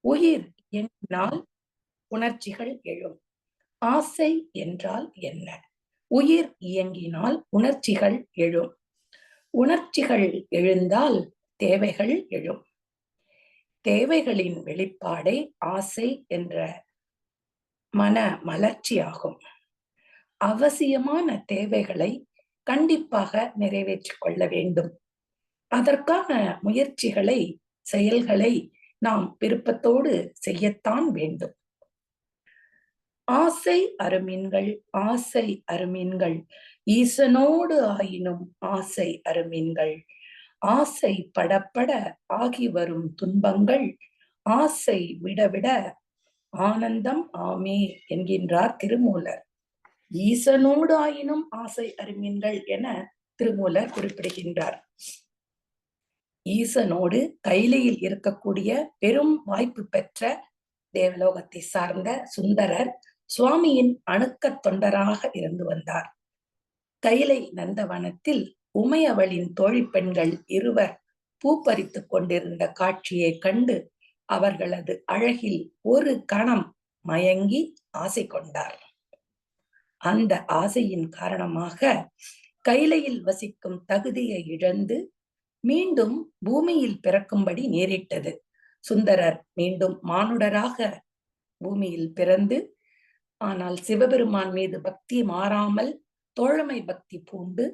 உயிர் என்றால் உணர்ச்சிகள் எழும். ஆசை என்றால் என்ன? உயிர் இயங்கினால் உணர்ச்சிகள் எழும். உணர்ச்சிகள் எழுந்தால் தேவைகள் எழும். தேவைகளின் வெளிப்பாடே ஆசை என்ற மன மலர்ச்சியாகும். அவசியமான தேவைகளை கண்டிப்பாக நிறைவேற்றிக் கொள்ள வேண்டும். அதற்கான முயற்சிகளை, செயல்களை நாம் விருப்பத்தோடு செய்யத்தான் வேண்டும். ஆசை அருமீன்கள், ஆசை அருமீன்கள், ஈசனோடு ஆயினும் ஆசை அருமீன்கள், ஆசை படப்பட ஆகி வரும் துன்பங்கள் ஆசை விடவிட ஆனந்தம் ஆமே என்கின்றார் திருமூலர். ஈசனோடு ஆயினும் ஆசை அருமீன்கள் என திருமூலர் குறிப்பிடுகின்றார். ஈசனோடு கைலையில் இருக்கக்கூடிய பெரும் வாய்ப்பு பெற்ற தேவலோகத்தை சார்ந்த சுந்தரர் சுவாமியின் அணுக்க தொண்டராக இருந்து வந்தார். கைலை நந்தவனத்தில் உமையவளின் தோழி பெண்கள் இருவர் பூப்பறித்துக் கொண்டிருந்த காட்சியை கண்டு அவர்களது அழகில் ஒரு கணம் மயங்கி ஆசை கொண்டார். அந்த ஆசையின் காரணமாக கைலையில் வசிக்கும் தகுதியை இழந்து மீண்டும் பூமியில் பிறக்கும்படி நேரிட்டது. சுந்தரர் மீண்டும் மானுடராக பூமியில் பிறந்து, ஆனால் சிவபெருமான் மீது பக்தி மாறாமல் தோழமை பக்தி பூண்டு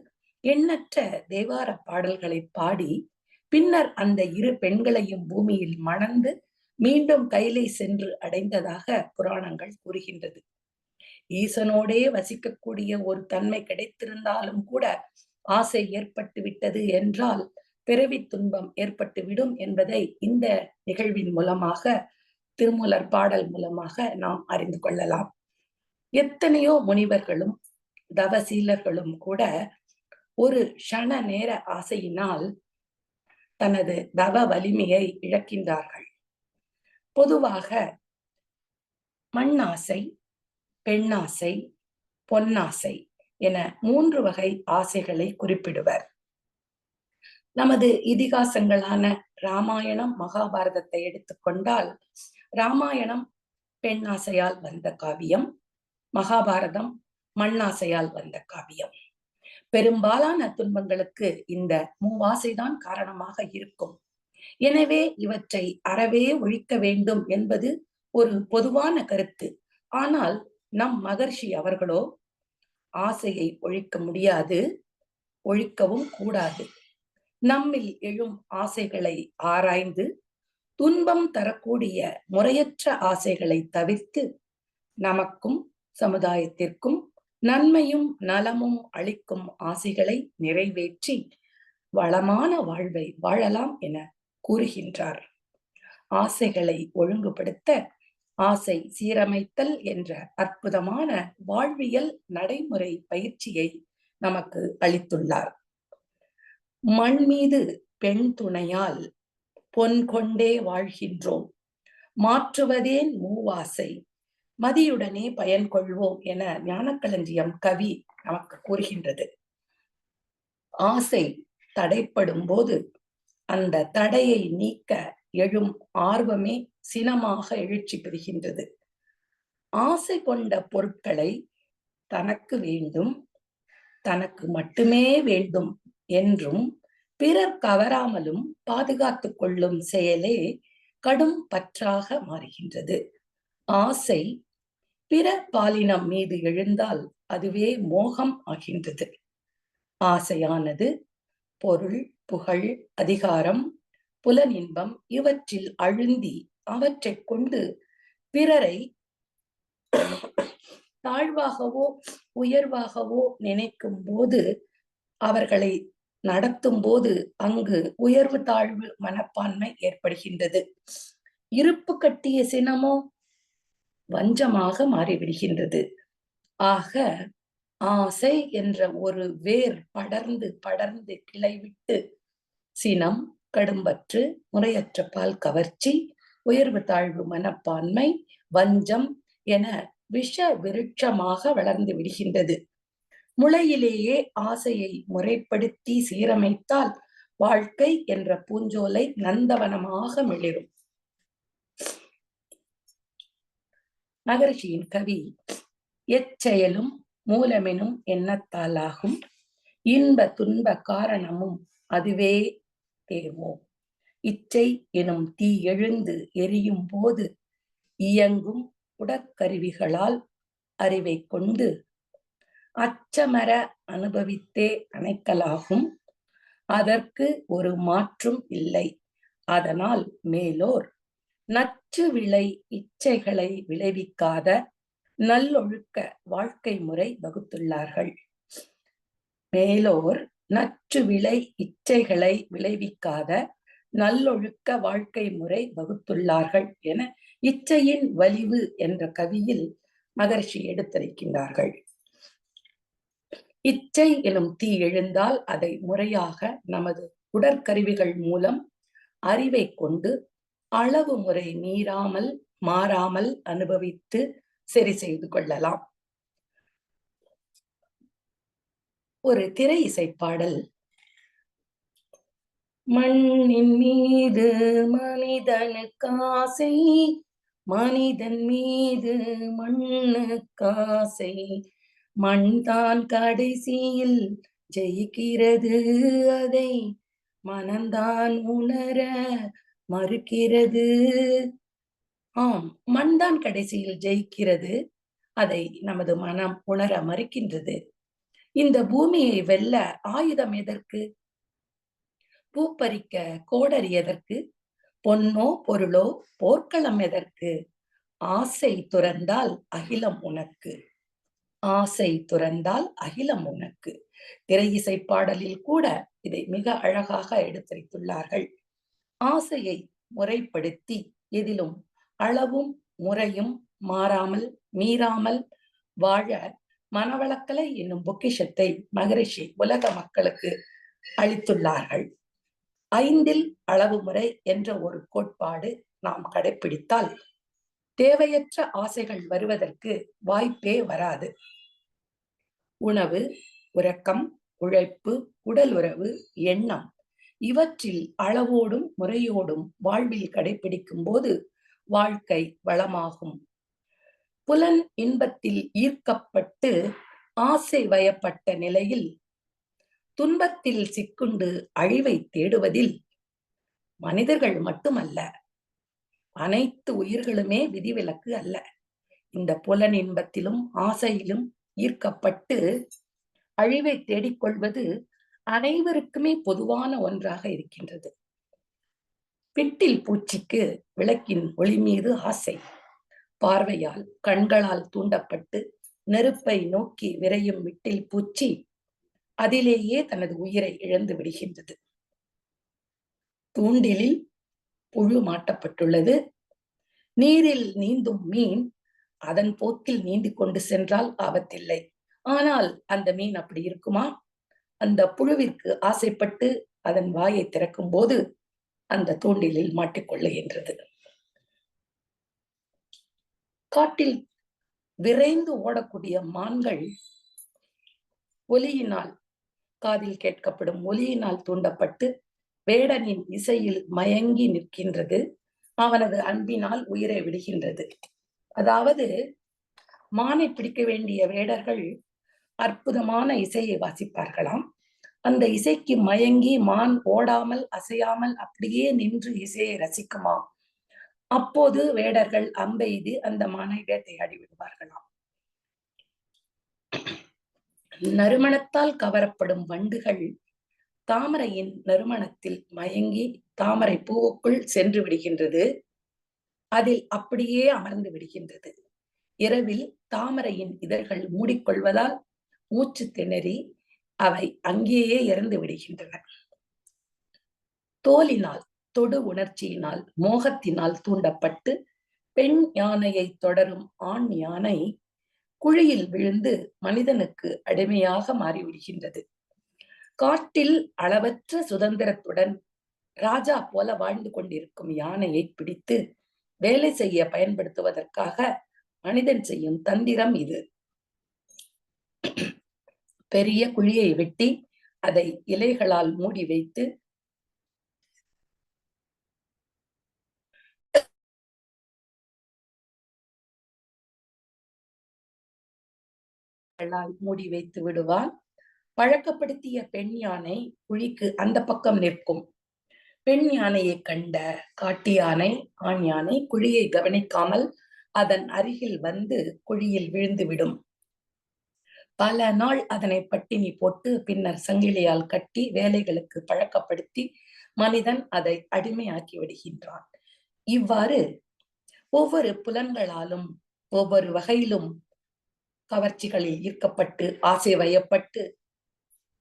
எண்ணற்ற தேவார பாடல்களை பாடி பின்னர் அந்த இரு பெண்களையும் பூமியில் மணந்து மீண்டும் கைலை சென்று அடைந்ததாக புராணங்கள் கூறுகின்றது. ஈசனோடே வசிக்கக்கூடிய ஒரு தன்மை கிடைத்திருந்தாலும் கூட ஆசை ஏற்பட்டு விட்டது என்றால் பிறவி துன்பம் ஏற்பட்டுவிடும் என்பதை இந்த நிகழ்வின் மூலமாக, திருமூலர் பாடல் மூலமாக நாம் அறிந்து கொள்ளலாம். எத்தனையோ முனிவர்களும் தவசீலர்களும் கூட ஒரு க்ஷண நேர ஆசையினால் தனது தவ வலிமையை இழக்கின்றார்கள். பொதுவாக மண்ணாசை, பெண்ணாசை, பொன்னாசை என 3 வகை ஆசைகளை குறிப்பிடுவர். நமது இதிகாசங்களான ராமாயணம், மகாபாரதத்தை எடுத்துக்கொண்டால், ராமாயணம் பெண்ணாசையால் வந்த காவியம், மகாபாரதம் மண்ணாசையால் வந்த காவியம். பெரும்பாலான துன்பங்களுக்கு இந்த மூவாசைதான் காரணமாக இருக்கும். எனவே இவற்றை அறவே ஒழிக்க வேண்டும் என்பது ஒரு பொதுவான கருத்து. ஆனால் நம் மகர்ஷி அவர்களோ ஆசையை ஒழிக்க முடியாது, ஒழிக்கவும் கூடாது. நம்மில் எழும் ஆசைகளை ஆராய்ந்து துன்பம் தரக்கூடிய முறையற்ற ஆசைகளை தவிர்த்து நமக்கும் சமுதாயத்திற்கும் நன்மையும் நலமும் அளிக்கும் ஆசைகளை நிறைவேற்றி வளமான வாழ்வை வாழலாம் என கூறுகின்றார். ஆசைகளை ஒழுங்குபடுத்த ஆசை சீரமைத்தல் என்ற அற்புதமான வாழ்வியல் நடைமுறை பயிற்சியை நமக்கு அளித்துள்ளார். மண் மீது பெண் துணையால் பொன் கொண்டே வாழ்கின்றோம், மாற்றுவதேன் மூவாசை, மதியுடனே பயன் கொள்வோம் என ஞானக்களஞ்சியம் கவி நமக்கு கூறுகின்றது. ஆசை தடைப்படும் போது அந்த தடையை நீக்க எழும் ஆர்வமே சினமாக எழுச்சி பெறுகின்றது. ஆசை கொண்ட பொருட்களை தனக்கு வேண்டும், தனக்கு மட்டுமே வேண்டும் என்றும் பிறர் கவராமலும் பாதுகாத்துக் கொள்ளும் செயலே கடும் பற்றாக மாறுகின்றது. ஆசை பிற பாலினம் மீது எழுந்தால் அதுவே மோகம் ஆகின்றது. ஆசையானது பொருள், புகழ், அதிகாரம், புலனின்பம் இவற்றில் அழுந்தி அவற்றை கொண்டு பிறரை தாழ்வாகவோ உயர்வாகவோ நினைக்கும் போது, அவர்களை நடத்தும் போது அங்கு உயர்வு தாழ்வு மனப்பான்மை ஏற்படுகின்றது. இருப்பு கட்டிய சினமோ வஞ்சமாக மாறிவிடுகின்றது. ஆக ஆசை என்ற ஒரு வேர் படர்ந்து படர்ந்து கிளைவிட்டு சினம், கடும்பற்று, முறையற்ற பால் கவர்ச்சி, உயர்வு தாழ்வு மனப்பான்மை, வஞ்சம் என விஷ விருட்சமாக வளர்ந்து விடுகின்றது. முளையிலேயே ஆசையை முறைப்படுத்தி சீரமைத்தால் வாழ்க்கை என்ற பூஞ்சோலை நந்தவனமாக மிளிரும். மகரிஷியின் கவி எச்செயலும் மூலமெனும் எண்ணத்தாலாகும், இன்ப துன்ப காரணமும் அதுவே தேர்மோ. இச்சை எனும் தீ எழுந்து எரியும் போது இயங்கும் உடற்கருவிகளால் அறிவை கொண்டு அச்சமர அனுபவித்தே அணைக்கலாகும், அதற்கு ஒரு மாற்றும் இல்லை. அதனால் மேலோர் நச்சு விளை இச்சைகளை விளைவிக்காத நல்லொழுக்க வாழ்க்கை முறை வகுத்துள்ளார்கள். மேலோர் நச்சு விளை இச்சைகளை விளைவிக்காத நல்லொழுக்க வாழ்க்கை முறை வகுத்துள்ளார்கள் என இச்சையின் வலிவு என்ற கவியில் மகரிஷி எடுத்திருக்கின்றார்கள். இச்சை எனும் தீ எழுந்தால் அதை முறையாக நமது உடற்கருவிகள் மூலம் அறிவை கொண்டு அளவு முறை மீறாமல் மாறாமல் அனுபவித்து சரி செய்து கொள்ளலாம். ஒரு திரை இசைப்பாடல். மண்ணின் மீது மனிதனுக்காசை, மனிதன் மீது மண்ணுக்காசை, மண்தான் கடைசியில் ஜெயிக்கிறது, அதை மனந்தான் உணர மறுக்கிறது. ஆம், மண்தான் கடைசியில் ஜெயிக்கிறது, அதை நமது மனம் உணர மறுக்கின்றது. இந்த பூமியை வெல்ல ஆயுதம் எதற்கு? பூப்பறிக்க கோடரி எதற்கு? பொன்னோ பொருளோ போர்க்களம் எதற்கு? ஆசை துறந்தால் அகிலம் உனக்கு, ஆசை துறந்தால் அகிலம் உனக்கு. திரை இசை பாடலில் கூட இதை மிக அழகாக எடுத்துரைத்துள்ளார்கள். ஆசையை முறைப்படுத்தி எதிலும் அளவும் முறையும் மாறாமல் மீறாமல் வாழ மனவளக்கலை என்னும் பொக்கிஷத்தை மகரிஷி உலக மக்களுக்கு அளித்துள்ளார்கள். 5ல் அளவு முறை என்ற ஒரு கோட்பாடு நாம் கடைபிடித்தால் தேவையற்ற ஆசைகள் வருவதற்கு வாய்ப்பே வராது. உணவு, உறக்கம், உழைப்பு, உடல் உறவு, எண்ணம் இவற்றில் அளவோடும் முறையோடும் வாழ்வில் கடைபிடிக்கும் போது வாழ்க்கை வளமாகும். புலன் இன்பத்தில் ஈர்க்கப்பட்டு ஆசை வயப்பட்ட நிலையில் துன்பத்தில் சிக்குண்டு அழிவை தேடுவதில் மனிதர்கள் மட்டுமல்ல, அனைத்து உயிர்களுமே விதிவிலக்கு அல்ல. இந்த புலன் இன்பத்திலும் ஆசையிலும் ஈர்க்கப்பட்டு அழிவை தேடிக்கொள்வது அனைவருக்குமே பொதுவான ஒன்றாக இருக்கின்றது. பிட்டில் பூச்சிக்கு விளக்கின் ஒளி மீது ஆசை. பார்வையால் கண்களால் தூண்டப்பட்டு நெருப்பை நோக்கி விரையும் விட்டில் பூச்சி அதிலேயே தனது உயிரை இழந்து விடுகின்றது. தூண்டிலில் புழு மாட்டப்பட்டுள்ளது. நீரில் நீந்தும் மீன் அதன் போக்கில் நீந்தி கொண்டு சென்றால் ஆபத்தில்லை. ஆனால் அந்த மீன் அப்படி இருக்குமா? அந்த புழுவிற்கு ஆசைப்பட்டு அதன் வாயை திறக்கும் போது அந்த தூண்டிலில் மாட்டிக்கொள்ளுகின்றது. காட்டில் விரைந்து ஓடக்கூடிய மான்கள் ஒலியினால், காதில் கேட்கப்படும் ஒலியினால் தூண்டப்பட்டு வேடனின் இசையில் மயங்கி நிற்கின்றது. அவனது அன்பினால் உயிரை விடுகின்றது. அதாவது மானை பிடிக்க வேண்டிய வேடர்கள் அற்புதமான இசையை வாசிப்பார்களாம். அந்த இசைக்கு மயங்கி மான் ஓடாமல் அசையாமல் அப்படியே நின்று இசையை ரசிக்குமாம். அப்போது வேடர்கள் அம்பெய்து அந்த மானை வேட்டையாடி விடுவார்களாம். நறுமணத்தால் கவரப்படும் வண்டுகள் தாமரையின் நறுமணத்தில் மயங்கி தாமரை பூவுக்குள் சென்று விடுகின்றது. அதில் அப்படியே அமர்ந்து விடுகின்றது. இரவில் தாமரையின் இதழ்கள் மூடிக்கொள்வதால் மூச்சு திணறி அவை அங்கேயே இறந்து விடுகின்றன. தோலினால், தொடு உணர்ச்சியினால், மோகத்தினால் தூண்டப்பட்டு பெண் யானையை தொடரும் ஆண் யானை குழியில் விழுந்து மனிதனுக்கு அடிமையாக மாறிவிடுகின்றது. காட்டில் அளவற்ற சுதந்திரத்துடன் ராஜா போல வாழ்ந்து கொண்டிருக்கும் யானையை பிடித்து வேலை செய்ய பயன்படுத்துவதற்காக மனிதன் செய்யும் தந்திரம் இது. பெரிய குழியை வெட்டி அதை இலைகளால் மூடி வைத்து மூடி வைத்து விடுவான். பழக்கப்படுத்திய பெண் யானை குழிக்கு அந்த பக்கம் நிற்கும். பெண் யானையை கண்ட காட்டு யானை, ஆண் யானை குழியை கவனிக்காமல் அதன் அருகில் வந்து குழியில் விழுந்துவிடும். பல நாள் அதனை பட்டினி போட்டு பின்னர் சங்கிலியால் கட்டி வேலைகளுக்கு பழக்கப்படுத்தி மனிதன் அதை அடிமையாக்கி விடுகின்றான். இவ்வாறு ஒவ்வொரு புலன்களாலும் ஒவ்வொரு வகையிலும் கவர்ச்சிகளில் ஈர்க்கப்பட்டு ஆசை வயப்பட்டு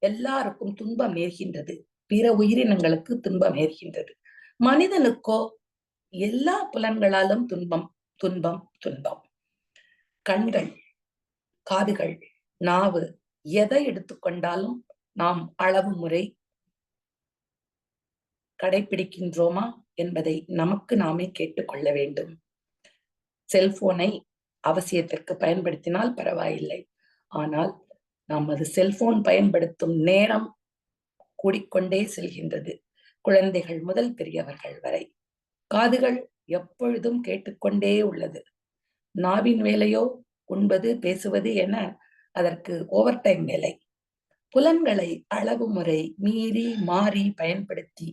எல்லாருக்கும் துன்பம் நேர்கின்றது. பிற உயிரினங்களுக்கு துன்பம் நேர்கின்றது. மனிதனுக்கோ எல்லா புலன்களாலும் துன்பம் துன்பம் துன்பம். கண்கள், காதுகள், நாவு, எதை எடுத்துக்கொண்டாலும் நாம் அளவு முறை கடைபிடிக்கின்றோமா என்பதை நமக்கு நாமே கேட்டுக்கொள்ள வேண்டும். செல்போனை அவசியத்திற்கு பயன்படுத்தினால் பரவாயில்லை. ஆனால் நமது செல்போன் பயன்படுத்தும் நேரம் கூடிக்கொண்டே செல்கின்றது. குழந்தைகள் முதல் பெரியவர்கள் வரை. காதுகள் எப்பொழுதும் கேட்டுக்கொண்டே உள்ளது. நாவின் வேலையோ உண்பது, பேசுவது என அதற்கு ஓவர் டைம் வேலை. புலன்களை அளவு முறை மீறி மாறி பயன்படுத்தி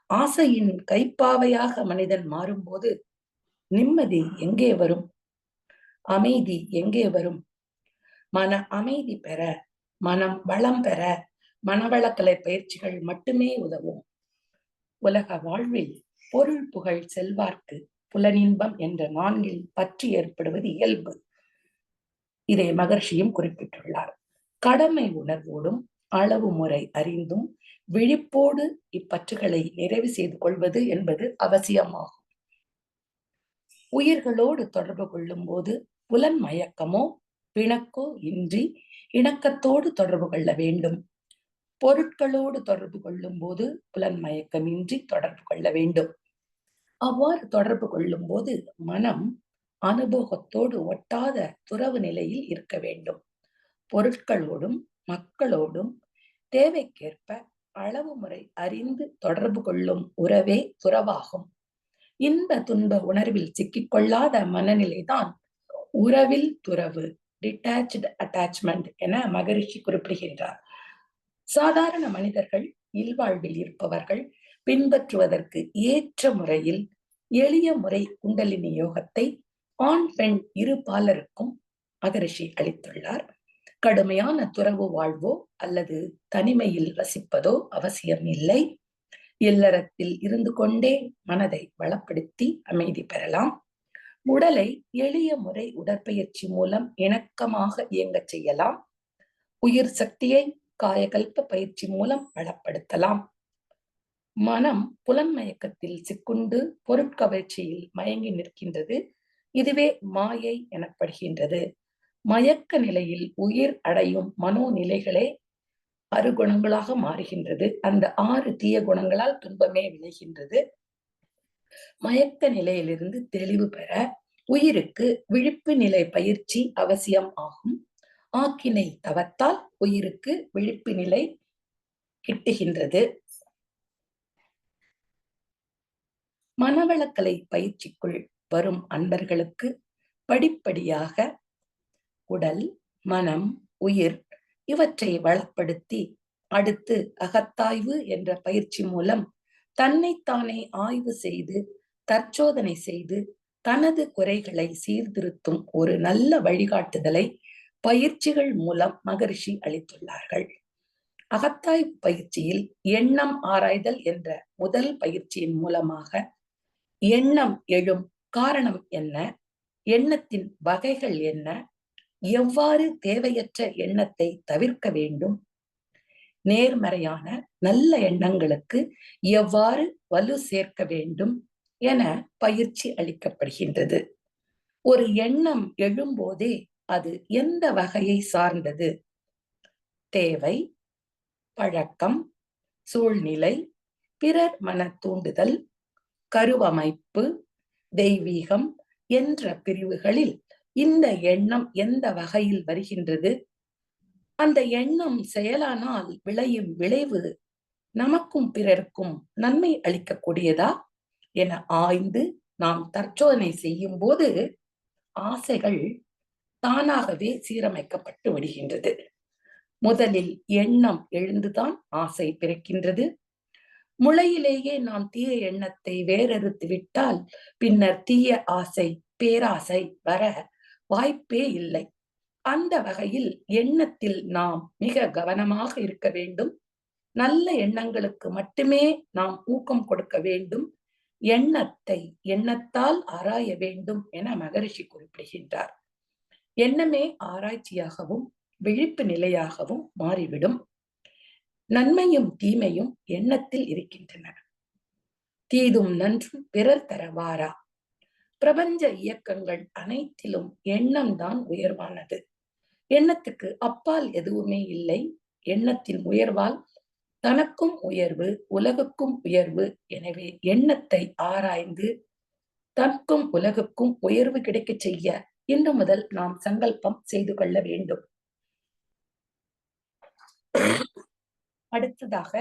ஆசையின் கைப்பாவையாக மனிதன் மாறும்போது நிம்மதி எங்கே வரும்? அமைதி எங்கே வரும்? மன அமைதி பெற, மனம் வளம் பெற மனவளக்கலை பயிற்சிகள் மட்டுமே உதவும். உலக வாழ்வில் பொருள் புகழ் செல்வார்க்கு புலனின்பம் என்ற நான்கில் பற்றி ஏற்படுவது இயல்பு. இதை மகர்ஷியும் குறிப்பிட்டுள்ளார். கடமை உணர்வோடும் அளவு முறை அறிந்தும் விழிப்போடு இப்பற்றுகளை நிறைவு செய்து கொள்வது என்பது அவசியமாகும். உயிர்களோடு தொடர்பு கொள்ளும் போது புலன் மயக்கமோ பிணக்கோ இன்றி இணக்கத்தோடு தொடர்பு கொள்ள வேண்டும். பொருட்களோடு தொடர்பு கொள்ளும் போது புலன் மயக்கமின்றி தொடர்பு கொள்ள வேண்டும். அவ்வாறு தொடர்பு கொள்ளும் போது மனம் அனுபவத்தோடு ஒட்டாத துறவு நிலையில் இருக்க வேண்டும். பொருட்களோடும் மக்களோடும் தேவைக்கேற்ப அளவு முறை அறிந்து தொடர்பு கொள்ளும் உறவே துறவாகும். இன்ப துன்ப உணர்வில் சிக்கிக்கொள்ளாத மனநிலைதான் உறவில் துறவு, டிட்டாச்டு அட்டாச்மெண்ட் என மகரிஷி குறிப்பிடுகின்றார். சாதாரண மனிதர்கள், இல்வாழ்வில் இருப்பவர்கள் பின்பற்றுவதற்கு ஏற்ற முறையில் எளிய முறை குண்டலினி யோகத்தை ஆண் பெண் இரு பாலருக்கும் மகரிஷி அளித்துள்ளார். கடுமையான துறவு வாழ்வோ அல்லது தனிமையில் வசிப்பதோ அவசியம் இல்லை. இல்லறத்தில் இருந்து கொண்டே மனதை வளப்படுத்தி அமைதி பெறலாம். உடலை எளிய முறை உடற்பயிற்சி மூலம் இணக்கமாக இயங்கச் செய்யலாம். உயிர் சக்தியை காயகல்ப பயிற்சி மூலம் வளப்படுத்தலாம். மனம் புலன் மயக்கத்தில் சிக்குண்டு பொருட்கவர்ச்சியில் மயங்கி நிற்கின்றது. இதுவே மாயை எனப்படுகின்றது. மயக்க நிலையில் உயிர் அடையும் மனோநிலைகளே அருகுணங்களாக மாறுகின்றது. அந்த 6 தீய குணங்களால் துன்பமே விளைகின்றது. மயக்க நிலையிலிருந்து தெளிவு பெற உயிருக்கு விழிப்பு நிலை பயிற்சி அவசியம் ஆகும். ஆக்கினை தவத்தால் உயிருக்கு விழிப்பு நிலை கிட்டுகின்றது. மனவளக்கலை பயிற்சிக்குள் வரும் அன்பர்களுக்கு படிப்படியாக உடல், மனம், உயிர் இவற்றை வளப்படுத்தி அடுத்து அகத்தாய்வு என்ற பயிற்சி மூலம் தன்னைத்தானே ஆய்வு செய்து தற்சோதனை செய்து தனது குறைகளை சீர்திருத்தும் ஒரு நல்ல வழிகாட்டுதலை பயிற்சிகள் மூலம் மகரிஷி அளித்துள்ளார்கள். அகத்தாய்வு பயிற்சியில் எண்ணம் ஆராய்தல் என்ற முதல் பயிற்சியின் மூலமாக எண்ணம் எழும் காரணம் என்ன, எண்ணத்தின் வகைகள் என்ன, எவ்வாறு தேவையற்ற எண்ணத்தை தவிர்க்க வேண்டும், நேர்மறையான நல்ல எண்ணங்களுக்கு எவ்வாறு வலு சேர்க்க வேண்டும் என பயிற்சி அளிக்கப்படுகின்றது. ஒரு எண்ணம் எழும்போதே அது எந்த வகையை சார்ந்தது, தேவை, பழக்கம், சூழ்நிலை, பிறர் மன தூண்டுதல், கருவமைப்பு, தெய்வீகம் என்ற பிரிவுகளில் இந்த எண்ணம் எந்த வகையில் வருகின்றது, அந்த எண்ணம் செயலானால் விளையும் விளைவு நமக்கும் பிறருக்கும் நன்மை அளிக்கக்கூடியதா என ஆய்ந்து நாம் தற்சோதனை செய்யும் போது ஆசைகள் தானாகவே சீரமைக்கப்பட்டு விடுகின்றது. முதலில் எண்ணம் எழுந்துதான் ஆசை பிறக்கின்றது. முளையிலேயே நாம் தீய எண்ணத்தை வேறறுத்து விட்டால் பின்னர் தீய ஆசை, பேராசை வர வாய்ப்பே இல்லை. அந்த வகையில் எண்ணத்தில் நாம் மிக கவனமாக இருக்க வேண்டும். நல்ல எண்ணங்களுக்கு மட்டுமே நாம் ஊக்கம் கொடுக்க வேண்டும். எண்ணத்தை எண்ணத்தால் ஆராய வேண்டும் என மகரிஷி குறிப்பிடுகின்றார். எண்ணமே ஆராய்ச்சியாகவும் விழிப்பு நிலையாகவும் மாறிவிடும். நன்மையும் தீமையும் எண்ணத்தில் இருக்கின்றன. தீதும் நன்றும் பிறர் தரவாரா. பிரபஞ்ச இயக்கங்கள் அனைத்திலும் எண்ணம் தான் உயர்வானது. எண்ணத்துக்கு அப்பால் எதுவுமே இல்லை. எண்ணத்தின் உயர்வால் தனக்கும் உயர்வு, உலகுக்கும் உயர்வு. எனவே எண்ணத்தை ஆராய்ந்து தனக்கும் உலகுக்கும் உயர்வு கிடைக்க செய்ய இன்று முதல் நாம் சங்கல்பம் செய்து கொள்ள வேண்டும். அடுத்ததாக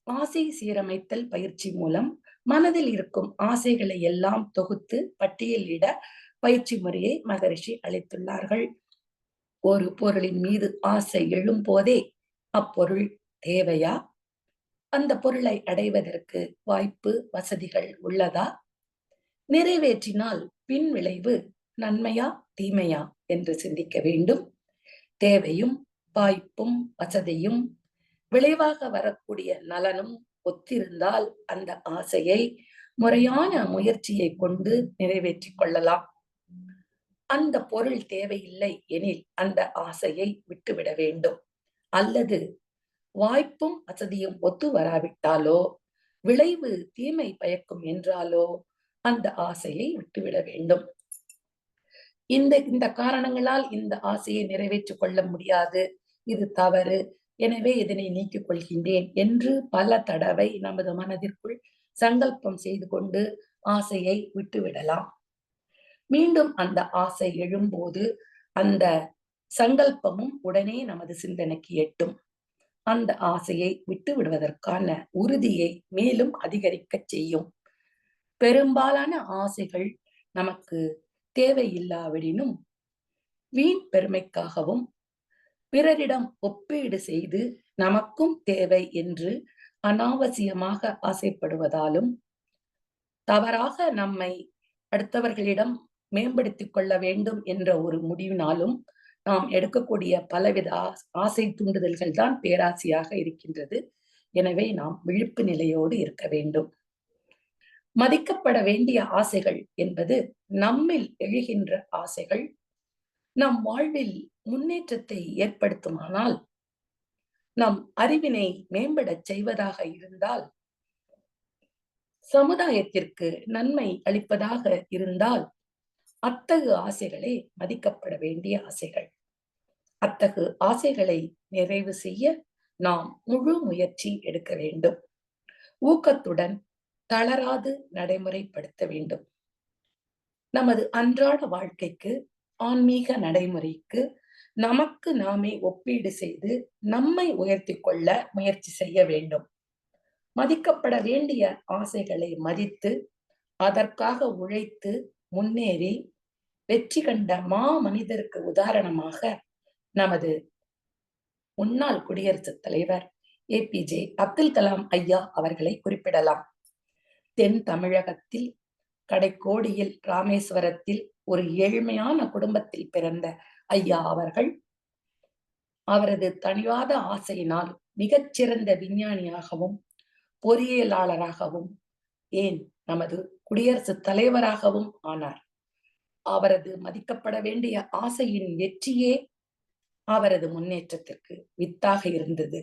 ஆசை சீரமைத்தல் பயிற்சி மூலம் மனதில் இருக்கும் ஆசைகளை எல்லாம் தொகுத்து பட்டியலிட பயிற்சி முறையை மகரிஷி அளித்துள்ளார்கள். ஒரு பொருளின் மீது ஆசை எழும் போதே அப்பொருள் தேவையா? அந்த பொருளை அடைவதற்கு வாய்ப்பு வசதிகள் உள்ளதா? நிறைவேற்றினால் பின் விளைவு நன்மையா தீமையா என்று சிந்திக்க வேண்டும். தேவையும் வாய்ப்பும் வசதியும் விளைவாக வரக்கூடிய நலனும் ஒத்திருந்தால் அந்த ஆசையை முறையான முயற்சியை கொண்டு நிறைவேற்றிக் கொள்ளலாம். அந்த பொருள் தேவையில்லை எனில் அந்த ஆசையை விட்டுவிட வேண்டும். அல்லது வாய்ப்பும் வசதியும் ஒத்து வராவிட்டாலோ விளைவு தீமை பயக்கும் என்றாலோ அந்த ஆசையை விட்டுவிட வேண்டும். இந்த காரணங்களால் இந்த ஆசையை நிறைவேற்றிக் கொள்ள முடியாது, இது தவறு, எனவே இதனை நீக்கிக் கொள்கின்றேன் என்று பல தடவை நமது மனதிற்குள் சங்கல்பம் செய்து கொண்டு ஆசையை விட்டுவிடலாம். மீண்டும் அந்த ஆசை எழும்போது அந்த சங்கல்பமும் உடனே நமது சிந்தனைக்கு எட்டும். அந்த ஆசையை விட்டு விடுவதற்கான உறுதியை மேலும் அதிகரிக்க செய்யும். பெரும்பாலான ஆசைகள் நமக்கு தேவையில்லாவிடினும் வீண் பெருமைக்காகவும் பிறரிடம் ஒப்பீடு செய்து நமக்கும் தேவை என்று அனாவசியமாக ஆசைப்படுவதாலும் தவறாக நம்மை அடுத்தவர்களிடம் மேம்படுத்திக் கொள்ள வேண்டும் என்ற ஒரு முடிவினாலும் நாம் எடுக்கக்கூடிய பலவித ஆசை தூண்டுதல்கள் தான் பேராசையாக இருக்கின்றது. எனவே நாம் விழிப்பு நிலையோடு இருக்க வேண்டும். மதிக்கப்பட வேண்டிய ஆசைகள் என்பது நம்மில் எழுகின்ற ஆசைகள் நம் வாழ்வில் முன்னேற்றத்தை ஏற்படுத்துமானால், நம் அறிவினை மேம்படச் செய்வதாக இருந்தால், சமுதாயத்திற்கு நன்மை அளிப்பதாக இருந்தால் அத்தகு ஆசைகளே மதிக்கப்பட வேண்டிய ஆசைகள். அத்தகு ஆசைகளை நிறைவு செய்ய நாம் முழு முயற்சி எடுக்க வேண்டும். ஊக்கத்துடன் தளராது நடைமுறைப்படுத்த வேண்டும். நமது அன்றாட வாழ்க்கைக்கு, ஆன்மீக நடைமுறைக்கு நமக்கு நாமே ஒப்பீடு செய்து நம்மை உயர்த்தி கொள்ள முயற்சி செய்ய வேண்டும். மதிக்கப்பட வேண்டிய ஆசைகளை மதித்து அதற்காக உழைத்து முன்னேறி வெற்றி கண்ட மனிதருக்கு உதாரணமாக நமது முன்னாள் குடியரசுத் தலைவர் APJ அப்துல் கலாம் ஐயா அவர்களை குறிப்பிடலாம். தென் தமிழகத்தில் கடைக்கோடியில் ராமேஸ்வரத்தில் ஒரு ஏழ்மையான குடும்பத்தில் பிறந்த ஐயா அவர்கள் அவரது தனிவாத ஆசையினால் மிகச்சிறந்த விஞ்ஞானியாகவும் பொறியியலாளராகவும் ஏன் நமது குடியரசுத் தலைவராகவும் ஆனார். அவரது மதிக்கப்பட வேண்டிய ஆசையின் வெற்றியே அவரது முன்னேற்றத்திற்கு வித்தாக இருந்தது.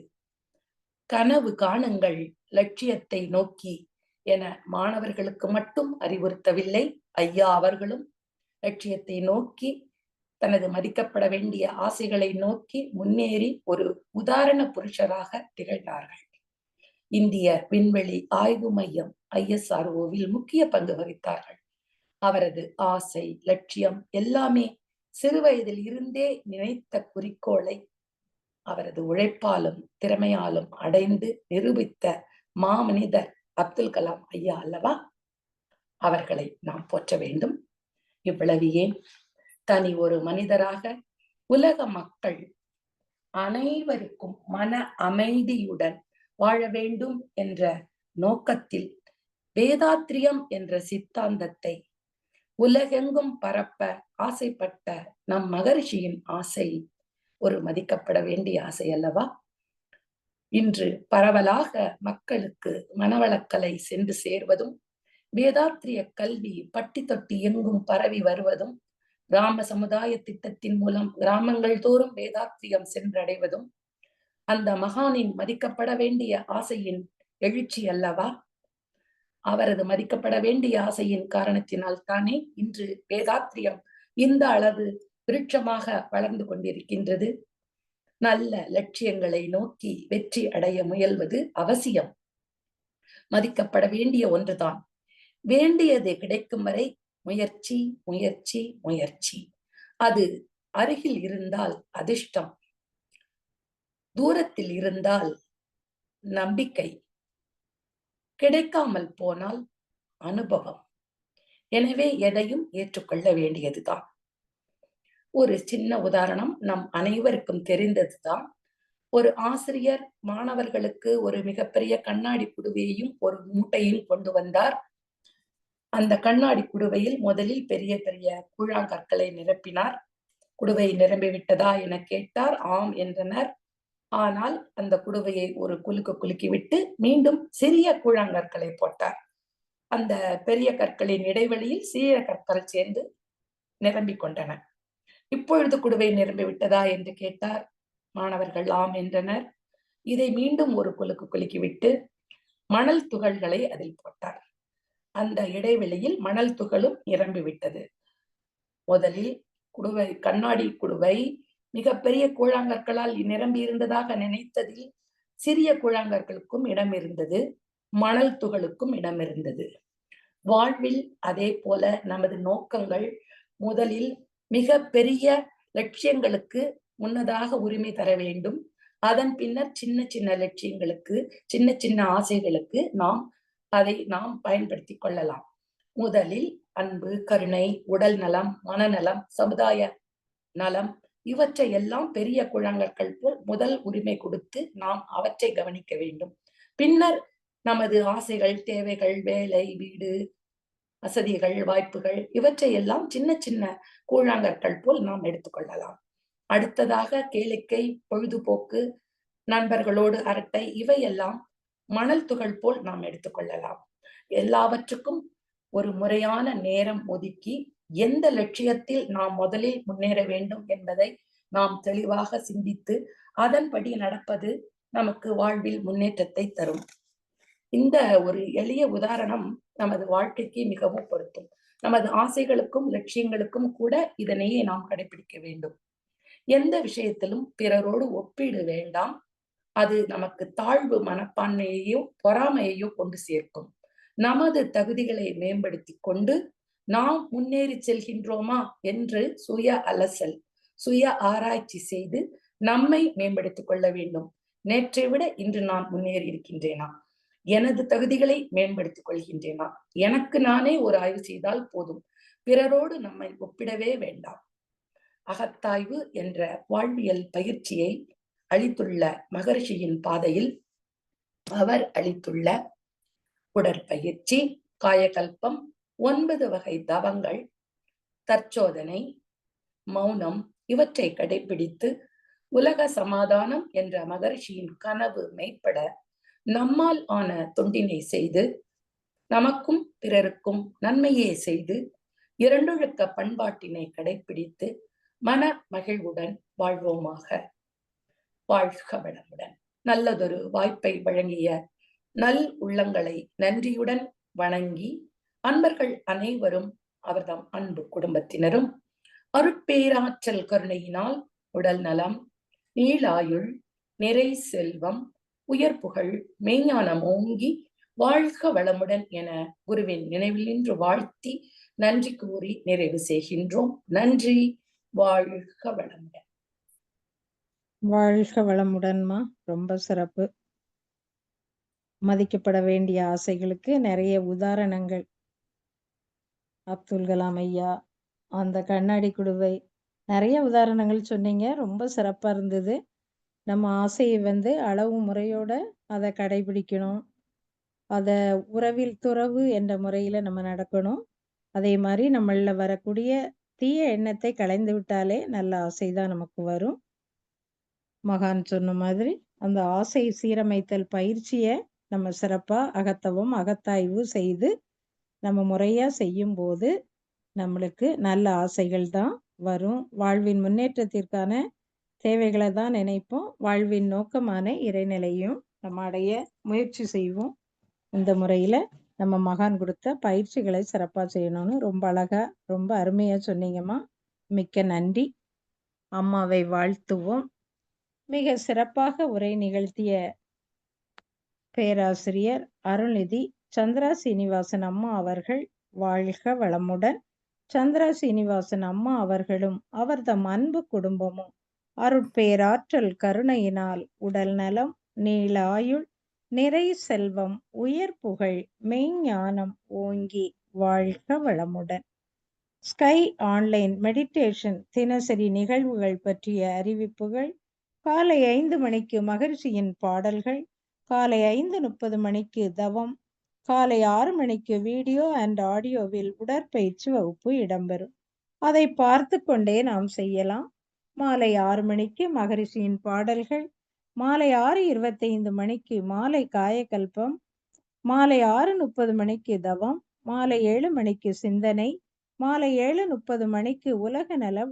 கனவு காணுங்கள் லட்சியத்தை நோக்கி என மாணவர்களுக்கு மட்டும் அறிவுறுத்தவில்லை. ஐயா அவர்களும் லட்சியத்தை நோக்கி தனது மதிக்கப்பட வேண்டிய ஆசைகளை நோக்கி முன்னேறி ஒரு உதாரண புருஷராக திகழ்ந்தார்கள். இந்திய விண்வெளி ஆய்வு மையம் ISROவில் முக்கிய பங்கு வகித்தார்கள். அவரது ஆசை, லட்சியம் எல்லாமே சிறுவயதில் இருந்தே நினைத்த குறிக்கோளை அவரது உழைப்பாலும் திறமையாலும் அடைந்து நிரூபித்த மாமனிதர் அப்துல் கலாம் ஐயா அல்லவா? அவர்களை நாம் போற்ற வேண்டும். இவ்வளவு ஏன், தனி ஒரு மனிதராக உலக மக்கள் அனைவருக்கும் மன அமைதியுடன் வாழ வேண்டும் என்ற நோக்கத்தில் வேதாத்ரியம் என்ற சித்தாந்தத்தை உலகெங்கும் பரப்ப ஆசைப்பட்ட நம் மகரிஷியின் ஆசை ஒரு மதிக்கப்பட வேண்டிய ஆசை அல்லவா? இன்று பரவலாக மக்களுக்கு மனவளக்கலை சென்று சேர்வதும், வேதாத்திரிய கல்வி பட்டி தொட்டி எங்கும் பரவி வருவதும், கிராம சமுதாய திட்டத்தின் மூலம் கிராமங்கள் தோறும் வேதாத்திரியம் சென்றடைவதும் அந்த மகானின் மதிக்கப்பட வேண்டிய ஆசையின் எழுச்சி அல்லவா? அவரது மதிக்கப்பட வேண்டிய ஆசையின் காரணத்தினால் தானே இன்று வேதாத்திரியம் இந்த அளவு விருட்சமாக வளர்ந்து கொண்டிருக்கின்றது. நல்ல லட்சியங்களை நோக்கி வெற்றி அடைய முயல்வது அவசியம், மதிக்கப்பட வேண்டிய ஒன்றுதான். வேண்டியது கிடைக்கும் வரை முயற்சி முயற்சி முயற்சி. அது அருகில் இருந்தால் அதிர்ஷ்டம், தூரத்தில் இருந்தால் நம்பிக்கை, கிடைக்காமல் போனால் அனுபவம். எனவே எதையும் ஏற்றுக்கொள்ள வேண்டியதுதான். ஒரு சின்ன உதாரணம் நம் அனைவருக்கும் தெரிந்ததுதான். ஒரு ஆசிரியர் மாணவர்களுக்கு ஒரு மிகப்பெரிய கண்ணாடி குடுவையையும் ஒரு மூட்டையும் கொண்டு வந்தார். அந்த கண்ணாடி குடுவையில் முதலில் பெரிய பெரிய கூழாங்கற்களை நிரப்பினார். குடுவை நிரம்பிவிட்டதா என கேட்டார். ஆம் என்றனர். ஆனால் அந்த குடுவையை ஒரு குலுக்கு குலுக்கிவிட்டு மீண்டும் சிறிய கூழாங்கற்களை போட்டார். அந்த பெரிய கற்களின் இடைவெளியில் சிறிய கற்கள் சேர்ந்து நிரம்பிக் கொண்டன. இப்பொழுது குடுவை நிரம்பி விட்டதா என்று கேட்டார். மாணவர்கள் ஆம் என்றனர். இதை மீண்டும் ஒரு குலுக்கு குலுக்கிவிட்டு மணல் துகள்களை அதில் போட்டார். அந்த இடைவெளியில் மணல் துகளும் நிரம்பிவிட்டது. முதலில் குடுவை, கண்ணாடி குடுவை மிகப்பெரிய கூழாங்கற்களால் நிரம்பி இருந்ததாக நினைத்ததில் சிறிய கூழாங்கற்களுக்கும் இடம் இருந்தது, மணல் துகளுக்கும் இடம் இருந்தது. வாழ்வில் அதே போல நமது நோக்கங்கள் முதலில் மிக பெரிய லட்சியங்களுக்கு முன்னதாக உரிமை தர வேண்டும். அதன் பின்னர் சின்ன சின்ன லட்சியங்களுக்கு, சின்ன சின்ன ஆசைகளுக்கு அதை நாம் பயன்படுத்தி கொள்ளலாம். முதலில் அன்பு, கருணை, உடல் நலம், மனநலம், சமுதாய நலம் இவற்றை எல்லாம் பெரிய கூழாங்கற்கள் போல் முதல் உரிமை கொடுத்து நாம் அவற்றை கவனிக்க வேண்டும். பின்னர் நமது ஆசைகள், தேவைகள், வேலை, வீடு, வசதிகள், வாய்ப்புகள் இவற்றை எல்லாம் சின்ன சின்ன கூழாங்கற்கள் போல் நாம் எடுத்துக்கொள்ளலாம். அடுத்ததாக கேளிக்கை, பொழுதுபோக்கு, நண்பர்களோடு அரட்டை இவையெல்லாம் மணல் துகள் போல் நாம் எடுத்துக்கொள்ளலாம். எல்லாவற்றுக்கும் ஒரு முறையான நேரம் ஒதுக்கி எந்த லட்சியத்தில் நாம் முதலில் முன்னேற வேண்டும் என்பதை நாம் தெளிவாக சிந்தித்து அதன்படி நடப்பது நமக்கு வாழ்வில் முன்னேற்றத்தை தரும். இந்த ஒரு எளிய உதாரணம் நமது வாழ்க்கைக்கு மிகவும் பொருத்தும். நமது ஆசைகளுக்கும் லட்சியங்களுக்கும் கூட இதனையே நாம் கடைபிடிக்க வேண்டும். எந்த விஷயத்திலும் பிறரோடு ஒப்பீடு வேண்டாம். அது நமக்கு தாழ்வு மனப்பான்மையையோ பொறாமையையோ கொண்டு சேர்க்கும். நமது தகுதிகளை மேம்படுத்தி கொண்டு நாம் முன்னேறி செல்கின்றோமா என்று சுய அலசல், சுய ஆராய்ச்சி செய்து நம்மை மேம்படுத்திக் கொள்ள வேண்டும். நேற்றை விட இன்று நான் முன்னேறி இருக்கின்றேனா, எனது தகுதிகளை மேம்படுத்திக் கொள்கின்றேனா, எனக்கு நானே ஒரு ஆய்வு செய்தால் போதும். பிறரோடு நம்மை ஒப்பிடவே வேண்டாம். அகத்தாய்வு என்ற வாழ்வியல் பயிற்சியை அளித்துள்ள மகரிஷியின் பாதையில் அவர் அளித்துள்ள உடற்பயிற்சி, காயகல்பம், 9 வகை தவங்கள், தற்சோதனை, மௌனம் இவற்றை கடைபிடித்து உலக சமாதானம் என்ற மகரிஷியின் கனவு மெய்ப்பட நம்மால் ஆன தொண்டினை செய்து நமக்கும் பிறருக்கும் நன்மையே செய்து இரண்டொழுக்க பண்பாட்டினை கடைபிடித்து மன மகிழ்வுடன் வாழ்வோமாக. வாழ்க வளமுடன். நல்லதொரு வாய்ப்பை வழங்கிய நல் உள்ளங்களை நன்றியுடன் வணங்கி அன்பர்கள் அனைவரும் அவர்தம் அன்பு குடும்பத்தினரும் அருட்பேராற்றல் கருணையினால் உடல் நலம், நீளாயுள், நிறை செல்வம், உயர் புகழ், மெய்ஞானம் ஓங்கி வாழ்க வளமுடன் என குருவின் நினைவில் நின்று வாழ்த்தி நன்றி கூறி நிறைவு செய்கின்றோம். நன்றி. வாழ்க வளமுடன். வாழ்க வளமுடன்மா. ரொம்ப சிறப்பு. மதிக்கப்பட வேண்டிய ஆசைகளுக்கு நிறைய உதாரணங்கள். அப்துல் கலாம் ஐயா, அந்த கண்ணாடி குடுவை, நெறைய உதாரணங்கள் சொன்னீங்க. ரொம்ப சிறப்பா இருந்தது. நம்ம ஆசைய அளவு முறையோட அத கடைபிடிக்கணும். அத உறவில் துறவு என்ற முறையில நம்ம நடக்கணும். அதே மாரி நம்மள்ல வரக்கூடிய தீய எண்ணத்தை களைந்து விட்டாலே நல்ல ஆசை தான் நமக்கு வரும். மகான் சொன்ன மாதிரி, அந்த ஆசை சீரமைத்தல் பயிற்சிய நம்ம சிறப்பா அகத்தவம், அகத்தாய்வு செய்து நம்ம முறையா செய்யும்போது, நம்மளுக்கு நல்ல ஆசைகள் தான் வரும். வாழ்வின் முன்னேற்றத்திற்கான தேவைகள தான் நினைப்போம். வாழ்வின் நோக்கமான இறைநிலையும் நம்ம அடைய முயற்சி செய்வோம். இந்த முறையில நம்ம மகான் குடுத்த பயிற்சிகளை சிறப்பா செய்யணும்னு ரொம்ப அழகா, ரொம்ப அருமையா சொன்னீங்கம்மா. மிக்க நன்றி. அம்மாவை வாழ்த்துவோம். மிக சிறப்பாக உரை நிகழ்த்திய பேராசிரியர் அருள்நிதி சந்திரா சீனிவாசன் அம்மா அவர்கள் வாழ்க வளமுடன். சந்திரா சீனிவாசன் அம்மா அவர்களும் அவர்தம் அன்பு குடும்பமும் அருட்பேராற்றல் கருணையினால் உடல் நலம், நீள ஆயுள், நிறை செல்வம், உயர் புகழ், மெய்ஞானம் ஓங்கி வாழ்க வளமுடன். ஸ்கை ஆன்லைன் மெடிடேஷன் தினசரி நிகழ்வுகள் பற்றிய அறிவிப்புகள்: காலை 5 மணிக்கு மகரிஷியின் பாடல்கள், காலை 5:30 மணிக்கு தவம், காலை 6 மணிக்கு வீடியோ அண்ட் ஆடியோவில் உடற்பயிற்சி வகுப்பு இடம்பெறும். அதை பார்த்து கொண்டே நாம் செய்யலாம். மாலை 6 மணிக்கு மகரிஷியின் பாடல்கள், மாலை 6:25 மணிக்கு மாலை காயகல்பம், மாலை 6:30 மணிக்கு தவம், மாலை 7 மணிக்கு சிந்தனை, மாலை 7:30 மணிக்கு உலக நல